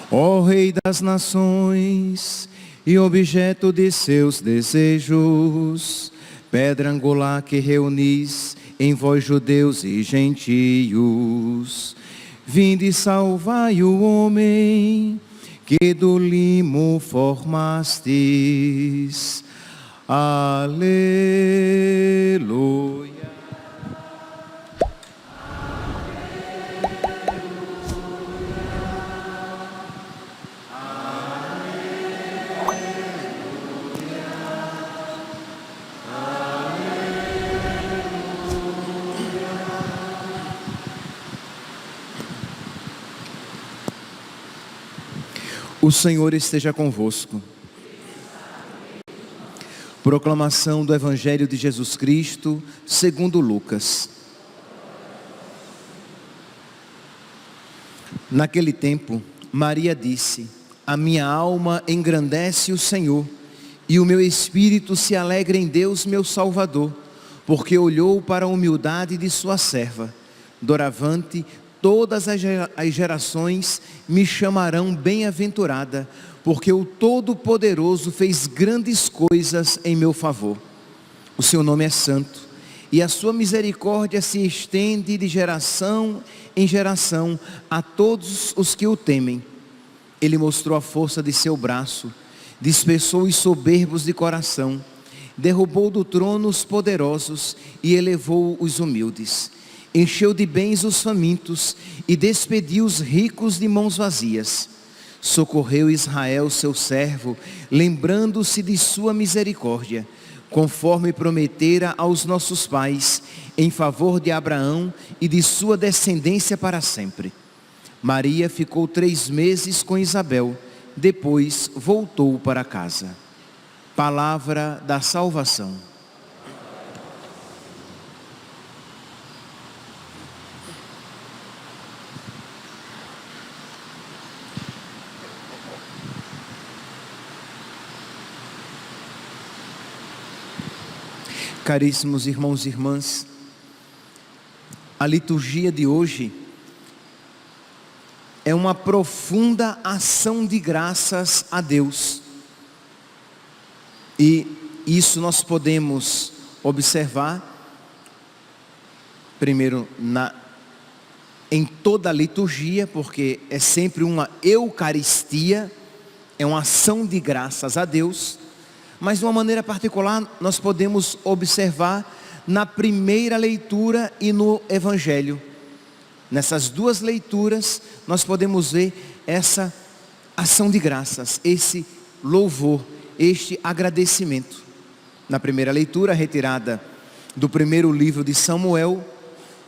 Ó Rei das nações e objeto de seus desejos, pedra angular que reunis em vós judeus e gentios, vinde salvai o homem que do limo formastes. Aleluia. O Senhor esteja convosco. Proclamação do Evangelho de Jesus Cristo, segundo Lucas. Naquele tempo, Maria disse: a minha alma engrandece o Senhor, e o meu espírito se alegra em Deus, meu Salvador, porque olhou para a humildade de sua serva. Doravante, todas as gerações me chamarão bem-aventurada, porque o Todo-Poderoso fez grandes coisas em meu favor. O seu nome é santo, e a sua misericórdia se estende de geração em geração a todos os que o temem. Ele mostrou a força de seu braço, dispersou os soberbos de coração, derrubou do trono os poderosos e elevou os humildes. Encheu de bens os famintos e despediu os ricos de mãos vazias. Socorreu Israel, seu servo, lembrando-se de sua misericórdia, conforme prometera aos nossos pais, em favor de Abraão e de sua descendência para sempre. Maria ficou 3 meses com Isabel, depois voltou para casa. Palavra da salvação. Caríssimos irmãos e irmãs, a liturgia de hoje é uma profunda ação de graças a Deus. E isso nós podemos observar, primeiro, em toda a liturgia, porque é sempre uma Eucaristia, é uma ação de graças a Deus. Mas de uma maneira particular, nós podemos observar na primeira leitura e no Evangelho. Nessas duas leituras, nós podemos ver essa ação de graças, esse louvor, este agradecimento. Na primeira leitura, retirada do primeiro livro de Samuel,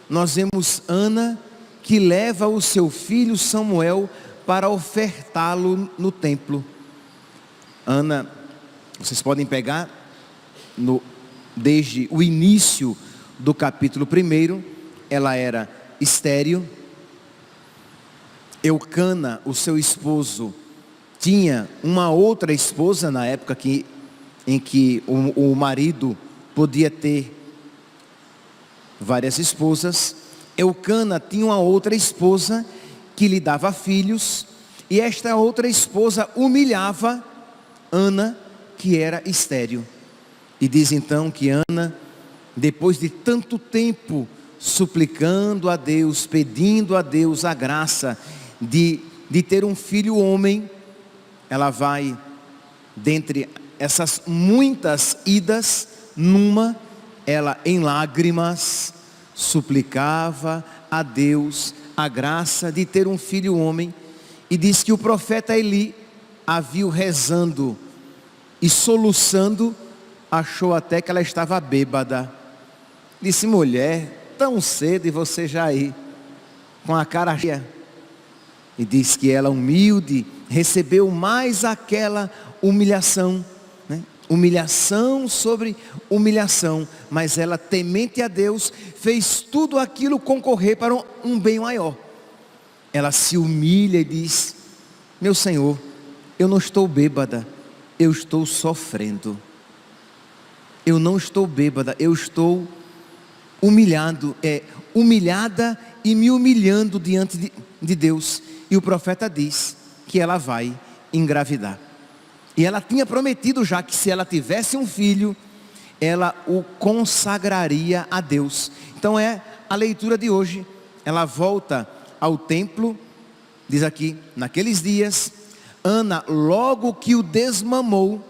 nós vemos Ana que leva o seu filho Samuel para ofertá-lo no templo. Ana, vocês podem pegar desde o início do capítulo 1, ela era estéril. Eucana, o seu esposo, tinha uma outra esposa na época em que o marido podia ter várias esposas. Eucana tinha uma outra esposa que lhe dava filhos, e esta outra esposa humilhava Ana, que era estéril. E diz então que Ana, depois de tanto tempo suplicando a Deus, pedindo a Deus a graça de ter um filho homem, ela vai, dentre essas muitas idas, ela em lágrimas suplicava a Deus a graça de ter um filho homem. E diz que o profeta Eli a viu rezando e soluçando, achou até que ela estava bêbada. Disse: mulher, tão cedo e você já aí, com a cara cheia. E diz que ela, humilde, recebeu mais aquela humilhação, né? Humilhação sobre humilhação. Mas ela, temente a Deus, fez tudo aquilo concorrer para um bem maior. Ela se humilha e diz: meu Senhor, eu não estou bêbada, eu estou sofrendo. eu não estou bêbada, eu estou humilhada e me humilhando diante de Deus. E o profeta diz que ela vai engravidar. E ela tinha prometido já que se ela tivesse um filho, ela o consagraria a Deus. Então é a leitura de hoje. Ela volta ao templo, diz aqui, naqueles dias, Ana, logo que o desmamou,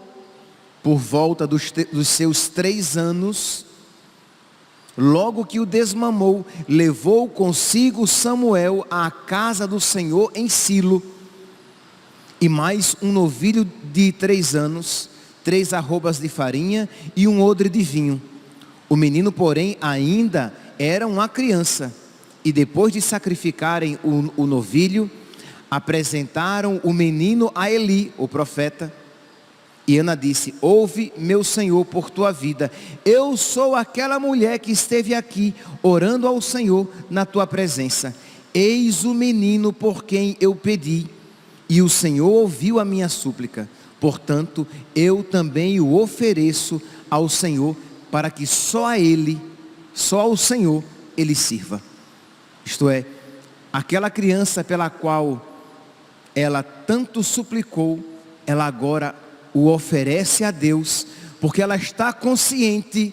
por volta dos seus 3 anos, logo que o desmamou, levou consigo Samuel à casa do Senhor em Silo, e mais um novilho de 3 anos, 3 arrobas de farinha e um odre de vinho. O menino, porém, ainda era uma criança. E depois de sacrificarem o novilho, apresentaram o menino a Eli, o profeta. E Ana disse: ouve, meu senhor, por tua vida. Eu sou aquela mulher que esteve aqui, orando ao Senhor na tua presença. Eis o menino por quem eu pedi, e o Senhor ouviu a minha súplica. Portanto, eu também o ofereço ao Senhor, para que só a Ele, só ao Senhor, Ele sirva. Isto é, aquela criança pela qual ela tanto suplicou, ela agora o oferece a Deus, porque ela está consciente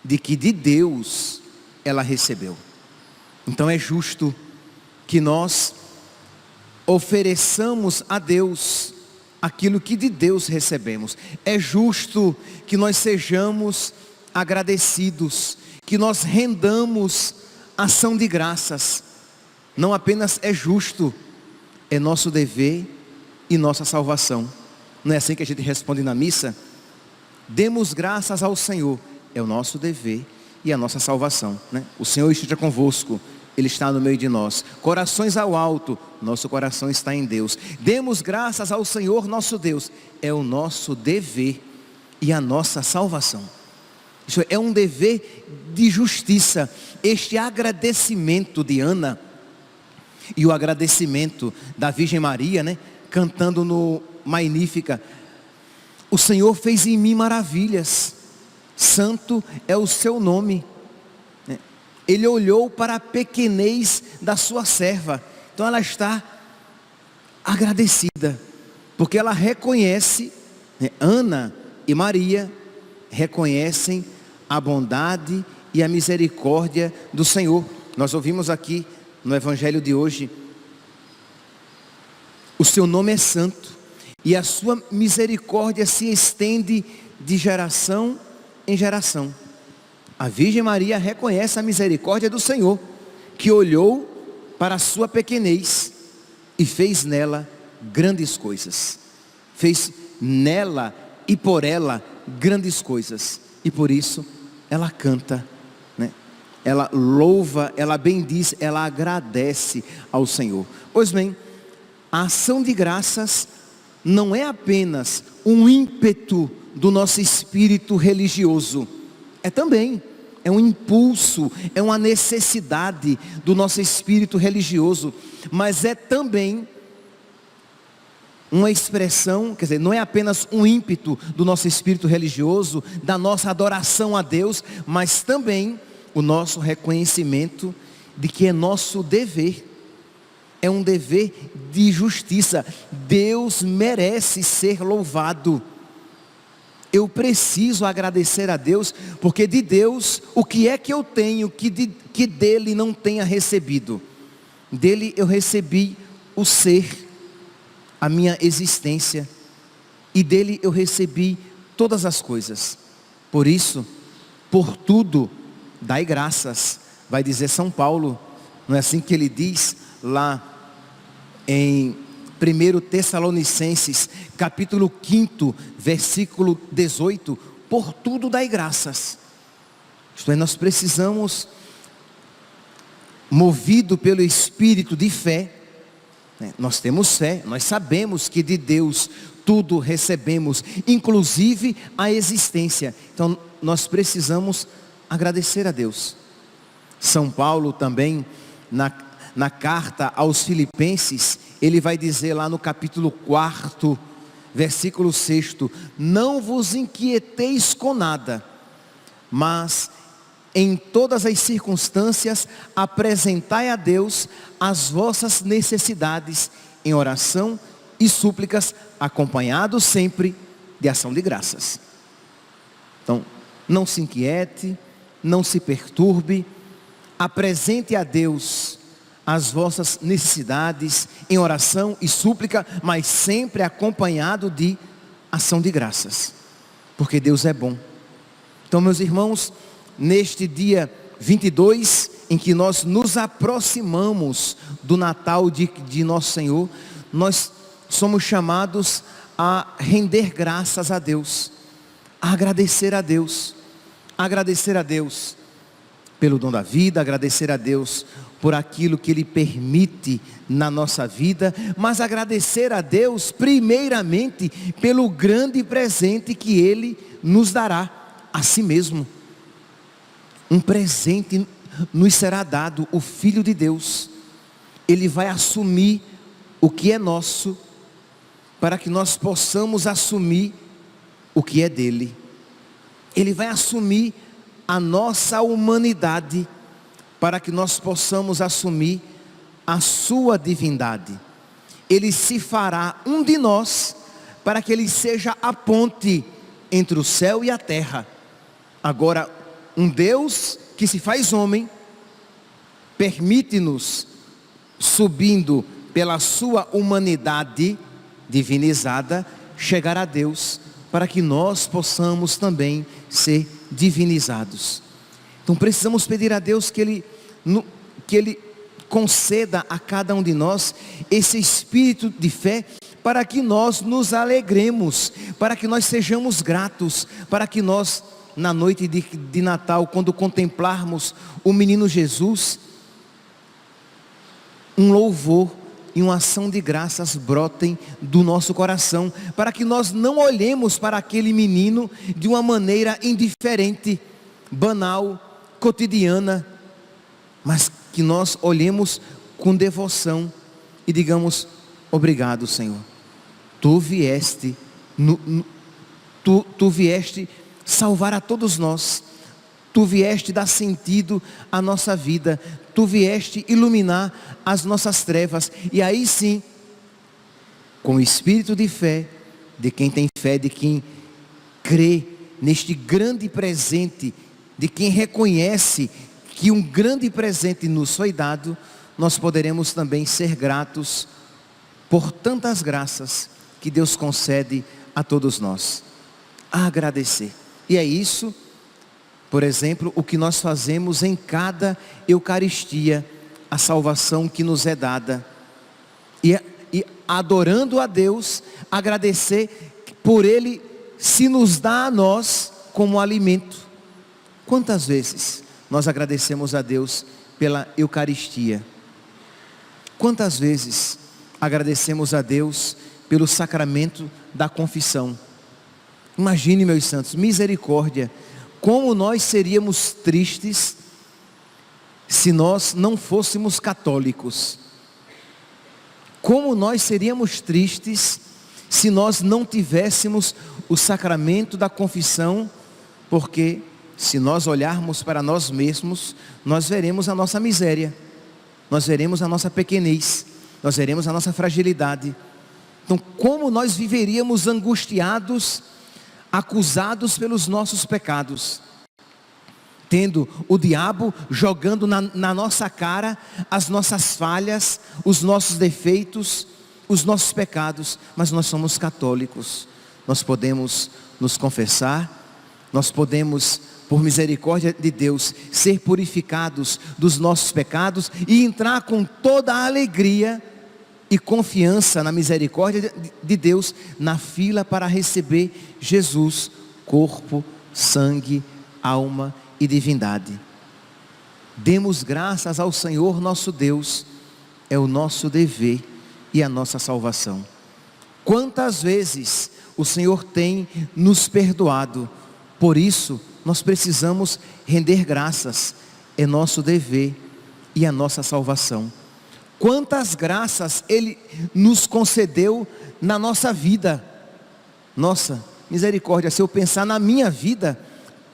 de que de Deus ela recebeu. Então é justo que nós ofereçamos a Deus aquilo que de Deus recebemos. É justo que nós sejamos agradecidos, que nós rendamos ação de graças. Não apenas é justo, é nosso dever e nossa salvação. Não é assim que a gente responde na missa? Demos graças ao Senhor, é o nosso dever e a nossa salvação, né? O Senhor esteja convosco, Ele está no meio de nós. Corações ao alto, nosso coração está em Deus. Demos graças ao Senhor nosso Deus, é o nosso dever e a nossa salvação. Isso é um dever de justiça. Este agradecimento de Ana e o agradecimento da Virgem Maria, né, cantando no Magnífica: o Senhor fez em mim maravilhas, santo é o seu nome. Ele olhou para a pequenez da sua serva. Então ela está agradecida, porque ela reconhece, né, Ana e Maria reconhecem a bondade e a misericórdia do Senhor. Nós ouvimos aqui no Evangelho de hoje: o seu nome é santo e a sua misericórdia se estende de geração em geração. A Virgem Maria reconhece a misericórdia do Senhor, que olhou para a sua pequenez e fez nela grandes coisas. Fez nela e por ela grandes coisas. E por isso ela canta, né? Ela louva, ela bendiz, ela agradece ao Senhor. Pois bem, a ação de graças não é apenas um ímpeto do nosso espírito religioso, é um impulso, é uma necessidade do nosso espírito religioso, mas é também uma expressão, quer dizer, não é apenas um ímpeto do nosso espírito religioso, da nossa adoração a Deus, mas também o nosso reconhecimento de que é nosso dever. É um dever de justiça. Deus merece ser louvado. Eu preciso agradecer a Deus, porque de Deus, o que é que eu tenho que dele não tenha recebido? Dele eu recebi o ser, a minha existência, e dele eu recebi todas as coisas. Por isso, por tudo, dai graças, vai dizer São Paulo. Não é assim que ele diz lá em 1 Tessalonicenses, capítulo 5, versículo 18, por tudo dai graças. Isto é, nós precisamos, movido pelo Espírito de fé, né? Nós temos fé, nós sabemos que de Deus tudo recebemos, inclusive a existência. Então nós precisamos agradecer a Deus. São Paulo também, na carta aos Filipenses, ele vai dizer lá no capítulo 4, versículo 6, não vos inquieteis com nada, mas em todas as circunstâncias apresentai a Deus as vossas necessidades em oração e súplicas, acompanhados sempre de ação de graças. Então, não se inquiete, não se perturbe, apresente a Deus as vossas necessidades em oração e súplica, mas sempre acompanhado de ação de graças, porque Deus é bom. Então, meus irmãos, neste dia 22, em que nós nos aproximamos do Natal de Nosso Senhor, nós somos chamados a render graças a Deus, a agradecer a Deus, pelo dom da vida, agradecer a Deus por aquilo que Ele permite na nossa vida, mas agradecer a Deus primeiramente pelo grande presente que Ele nos dará, a si mesmo. Um presente nos será dado, o Filho de Deus. Ele vai assumir o que é nosso, para que nós possamos assumir o que é dele. Ele vai assumir a nossa humanidade, para que nós possamos assumir a sua divindade. Ele se fará um de nós, para que Ele seja a ponte entre o céu e a terra. Agora, um Deus que se faz homem, permite-nos, subindo pela sua humanidade divinizada, chegar a Deus, para que nós possamos também ser divinizados. Então precisamos pedir a Deus que Ele conceda a cada um de nós esse espírito de fé, para que nós nos alegremos, para que nós sejamos gratos, para que nós, na noite de Natal, quando contemplarmos o menino Jesus, um louvor e uma ação de graças brotem do nosso coração, para que nós não olhemos para aquele menino de uma maneira indiferente, banal, cotidiana, mas que nós olhemos com devoção e digamos: obrigado, Senhor, Tu vieste, Tu vieste salvar a todos nós, Tu vieste dar sentido à nossa vida, Tu vieste iluminar as nossas trevas. E aí sim, com o espírito de fé, de quem tem fé, de quem crê neste grande presente, de quem reconhece que um grande presente nos foi dado, nós poderemos também ser gratos por tantas graças que Deus concede a todos nós. A agradecer. E é isso, por exemplo, o que nós fazemos em cada Eucaristia, a salvação que nos é dada. E adorando a Deus, agradecer por Ele se nos dá a nós como alimento. Quantas vezes nós agradecemos a Deus pela Eucaristia? Quantas vezes agradecemos a Deus pelo sacramento da confissão? Imagine, meus santos, misericórdia, como nós seríamos tristes se nós não fôssemos católicos. Como nós seríamos tristes se nós não tivéssemos o sacramento da confissão, porque se nós olharmos para nós mesmos, nós veremos a nossa miséria, nós veremos a nossa pequenez, nós veremos a nossa fragilidade. Então, como nós viveríamos angustiados, acusados pelos nossos pecados, tendo o diabo jogando na nossa cara as nossas falhas, os nossos defeitos, os nossos pecados. Mas nós somos católicos, nós podemos nos confessar, nós podemos, por misericórdia de Deus, ser purificados dos nossos pecados e entrar com toda a alegria e confiança na misericórdia de Deus, na fila para receber Jesus, corpo, sangue, alma e divindade. Demos graças ao Senhor nosso Deus, é o nosso dever e a nossa salvação. Quantas vezes o Senhor tem nos perdoado, por isso nós precisamos render graças, é nosso dever e a nossa salvação. Quantas graças Ele nos concedeu na nossa vida. Nossa, misericórdia, se eu pensar na minha vida,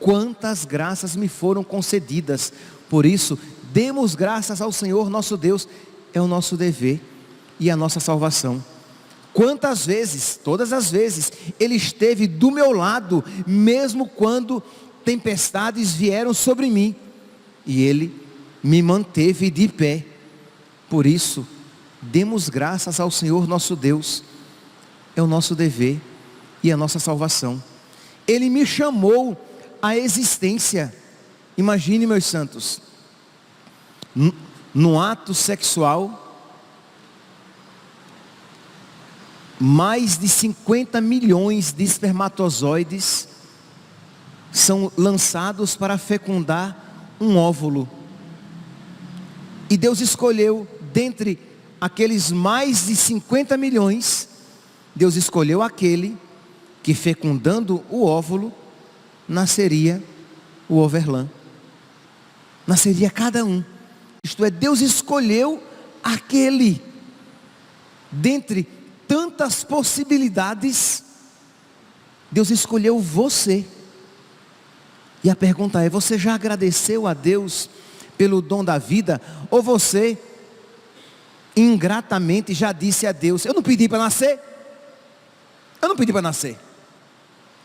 quantas graças me foram concedidas. Por isso, demos graças ao Senhor nosso Deus, é o nosso dever e a nossa salvação. Quantas vezes, todas as vezes, Ele esteve do meu lado, mesmo quando tempestades vieram sobre mim, e Ele me manteve de pé. Por isso, demos graças ao Senhor nosso Deus, é o nosso dever e a nossa salvação. Ele me chamou à existência. Imagine, meus santos, no ato sexual, mais de 50 milhões de espermatozoides são lançados para fecundar um óvulo. E Deus escolheu, dentre aqueles mais de 50 milhões, Deus escolheu aquele que, fecundando o óvulo, nasceria o overlã. Nasceria cada um. Isto é, Deus escolheu aquele, dentre tantas possibilidades, Deus escolheu você. E a pergunta é: você já agradeceu a Deus pelo dom da vida? Ou você ingratamente já disse a Deus: eu não pedi para nascer, eu não pedi para nascer.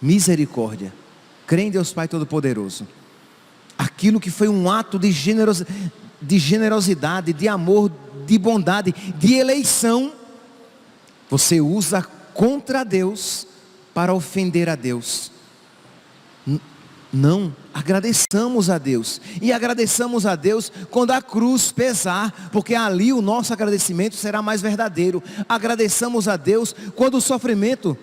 Misericórdia. Crê em Deus Pai Todo-Poderoso. Aquilo que foi um ato de generosidade, de amor, de bondade, de eleição, você usa contra Deus para ofender a Deus. Não, agradeçamos a Deus. E agradeçamos a Deus quando a cruz pesar, porque ali o nosso agradecimento será mais verdadeiro. Agradeçamos a Deus quando o sofrimento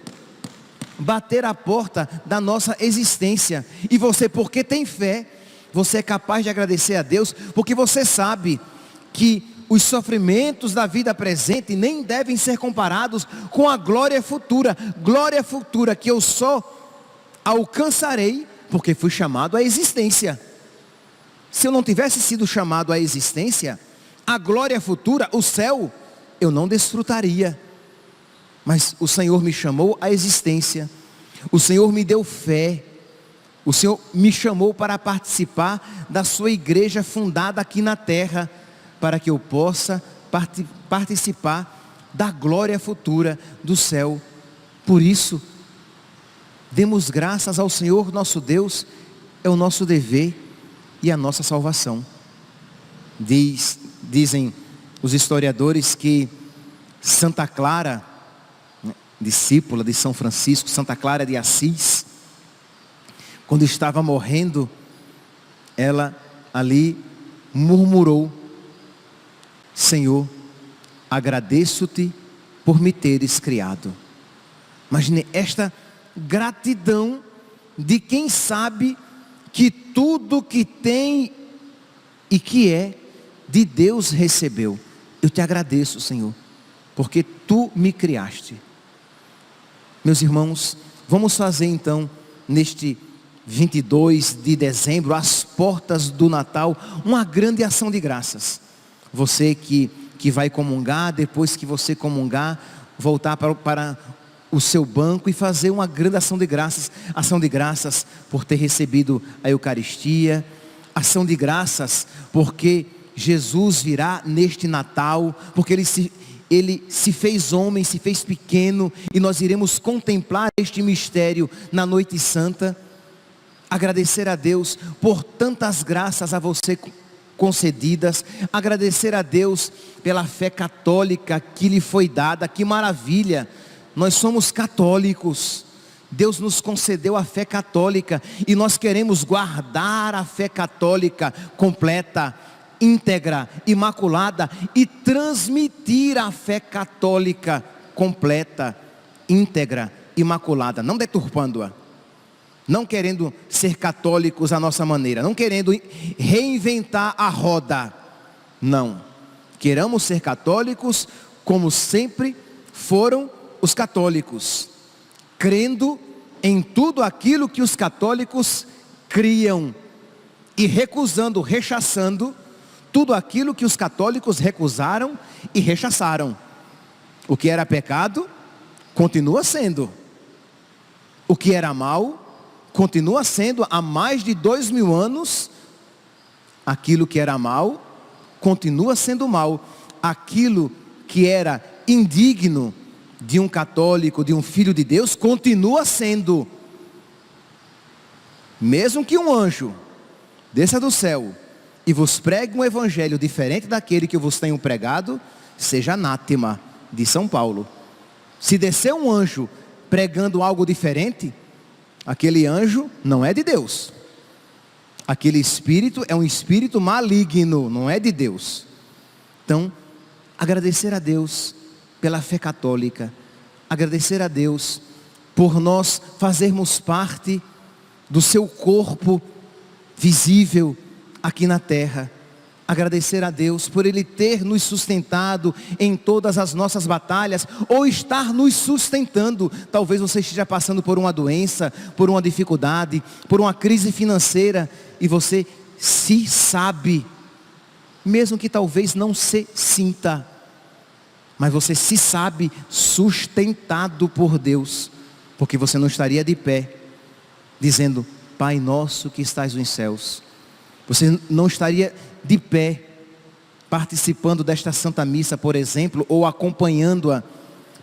bater a porta da nossa existência. E você, porque tem fé, você é capaz de agradecer a Deus, porque você sabe que os sofrimentos da vida presente nem devem ser comparados com a glória futura que eu só alcançarei porque fui chamado à existência. Se eu não tivesse sido chamado à existência, a glória futura, o céu, eu não desfrutaria. Mas o Senhor me chamou à existência, o Senhor me deu fé, o Senhor me chamou para participar da sua igreja fundada aqui na terra, para que eu possa participar da glória futura do céu. Por isso, demos graças ao Senhor nosso Deus, é o nosso dever e a nossa salvação. Dizem os historiadores que Santa Clara, discípula de São Francisco, Santa Clara de Assis, quando estava morrendo, ela ali murmurou: Senhor, agradeço-te por me teres criado. Imagine esta gratidão de quem sabe que tudo que tem e que é de Deus recebeu. Eu te agradeço, Senhor, porque tu me criaste. Meus irmãos, vamos fazer então, neste 22 de dezembro, às portas do Natal, uma grande ação de graças. Você que vai comungar, depois que você comungar, voltar para o seu banco e fazer uma grande ação de graças por ter recebido a Eucaristia, ação de graças porque Jesus virá neste Natal, porque Ele se fez homem, se fez pequeno, e nós iremos contemplar este mistério na noite santa. Agradecer a Deus por tantas graças a você concedidas, agradecer a Deus pela fé católica que lhe foi dada. Que maravilha, nós somos católicos, Deus nos concedeu a fé católica, e nós queremos guardar a fé católica completa, íntegra, imaculada, e transmitir a fé católica completa, íntegra, imaculada, não deturpando-a, não querendo ser católicos à nossa maneira, não querendo reinventar a roda, não, queremos ser católicos como sempre foram os católicos, crendo em tudo aquilo que os católicos criam, e rechaçando tudo aquilo que os católicos recusaram e rechaçaram. O que era pecado, continua sendo. O que era mal, continua sendo há mais de 2000 anos, aquilo que era mal, continua sendo mal. Aquilo que era indigno de um católico, de um filho de Deus, continua sendo. Mesmo que um anjo desça do céu e vos pregue um evangelho diferente daquele que eu vos tenho pregado, seja anátema, de São Paulo. Se descer um anjo pregando algo diferente, aquele anjo não é de Deus. Aquele espírito é um espírito maligno, não é de Deus. Então, agradecer a Deus pela fé católica, agradecer a Deus por nós fazermos parte do seu corpo visível aqui na terra. Agradecer a Deus por Ele ter nos sustentado em todas as nossas batalhas, ou estar nos sustentando. Talvez você esteja passando por uma doença, por uma dificuldade, por uma crise financeira, e você se sabe, mesmo que talvez não se sinta, mas você se sabe sustentado por Deus, porque você não estaria de pé, dizendo: Pai nosso que estás nos céus. Você não estaria de pé, participando desta Santa Missa, por exemplo, ou acompanhando-a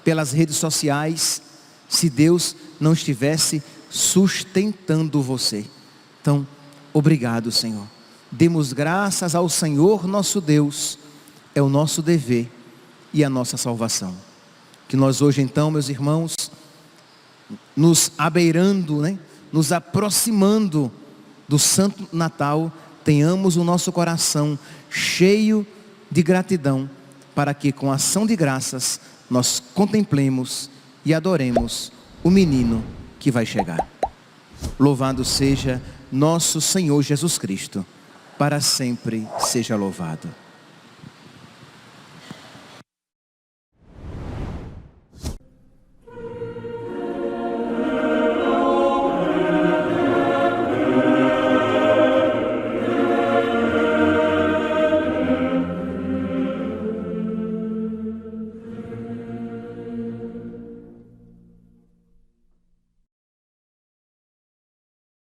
pelas redes sociais, se Deus não estivesse sustentando você. Então, obrigado, Senhor. Demos graças ao Senhor nosso Deus, é o nosso dever e a nossa salvação. Que nós hoje então, meus irmãos, nos abeirando, nos aproximando do Santo Natal, tenhamos o nosso coração cheio de gratidão, para que com ação de graças nós contemplemos e adoremos o menino que vai chegar. Louvado seja nosso Senhor Jesus Cristo, para sempre seja louvado.